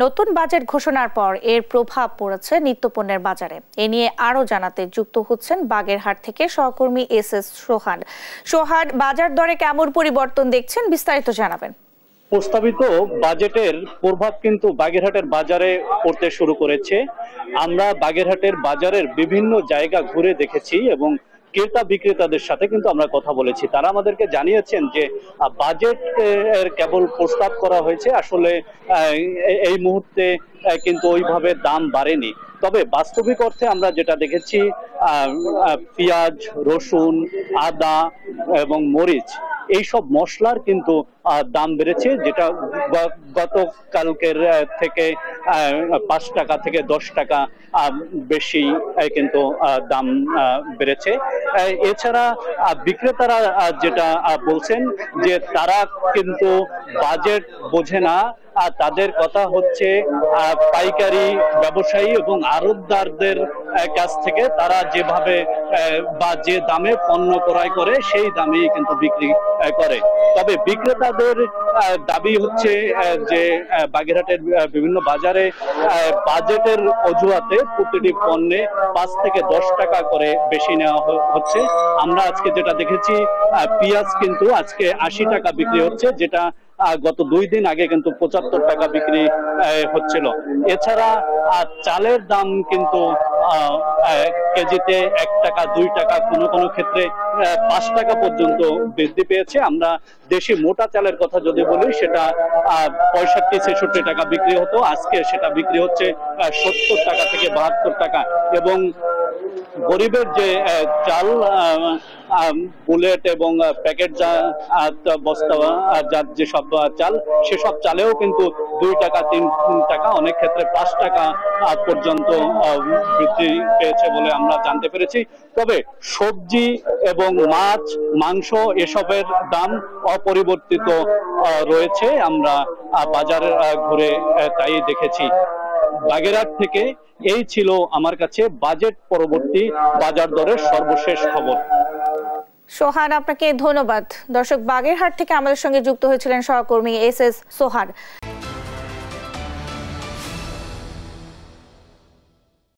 নতুন বাজেট ঘোষণার পর এর প্রভাব পড়েছে নিত্যপণ্যের বাজারে। এ নিয়ে আরো জানাতে যুক্ত হচ্ছেন বাগেরহাট থেকে সহকর্মী এস সোহান। সোহান, বাজার দরে কেমন পরিবর্তন দেখছেন, বিস্তারিত জানাবেন। প্রস্তাবিত বাজেটের প্রভাব কিন্তু বাগেরহাটের বাজারে পড়তে শুরু করেছে। আমরা বাগেরহাটের বাজারের বিভিন্ন জায়গা ঘুরে দেখেছি এবং ক্রেতা বিক্রেতাদের সাথে কিন্তু আমরা কথা বলেছি। তারা আমাদেরকে জানিয়েছেন যে বাজেট কেবল প্রস্তাব করা হয়েছে, আসলে এই মুহূর্তে কিন্তু ওইভাবে দাম বাড়েনি। তবে বাস্তবিক অর্থে আমরা যেটা দেখেছি, পেঁয়াজ, রসুন, আদা এবং মরিচ এইসব মশলার কিন্তু দাম বেড়েছে, যেটা গতকালকের থেকে 5 টাকা থেকে 10 টাকা বেশি কিন্তু দাম বেড়েছে। এছাড়া বিক্রেতারা যেটা বলছেন যে তারা কিন্তু বাজেট বোঝে না। তাদের কথা হচ্ছে পাইকারি ব্যবসায়ী এবং আড়তদারদের কাছ থেকে তারা যেভাবে বা যে দামে পণ্য ক্রয় করে সেই দামেই কিন্তু বিক্রি করে। তবে বিক্রেতাদের দাবি হচ্ছে যে বাগেরহাটের বিভিন্ন বাজারে বাজেটের অজুহাতে প্রতিটি পণ্যে 5 থেকে 10 টাকা করে বেশি নেওয়া হচ্ছে। আমরা আজকে যেটা দেখেছি, পেঁয়াজ কিন্তু আজকে 80 টাকা বিক্রি হচ্ছে, যেটা গত 2 দিন আগে কিন্তু 75 টাকা বিক্রি হচ্ছিল। এছাড়া চালের দাম কিন্তু কেজিতে 1 টাকা 2 টাকা, কোনো ক্ষেত্রে 5 টাকা পর্যন্ত বৃদ্ধি পেয়েছে। আমরা দেশি মোটা চালের কথা যদি বলি, সেটা 65-66 টাকা বিক্রি হতো, আজকে সেটা বিক্রি হচ্ছে 70 টাকা থেকে 72 টাকা। এবং গরিবের যে চাল, বুলেট এবং প্যাকেট বস্তা যেসব চাল, সেসব চালেও কিন্তু 2 টাকা 3 টাকা, অনেক ক্ষেত্রে 5 টাকা পর্যন্ত বৃদ্ধি পেয়েছে বলে আমরা জানতে পেরেছি। তবে সবজি এবং মাছ, মাংস এসবের দাম অপরিবর্তিত রয়েছে। আমরা বাজার ঘুরে তাই দেখেছি। বাগেরহাট থেকে এই ছিল আমার কাছে বাজেট পরবর্তী বাজার দরের সর্বশেষ খবর। সোহান, আপনাকে ধন্যবাদ। দর্শক, বাগেরহাট থেকে আমাদের সঙ্গে যুক্ত হয়েছিলেন সহকর্মী এস সোহান।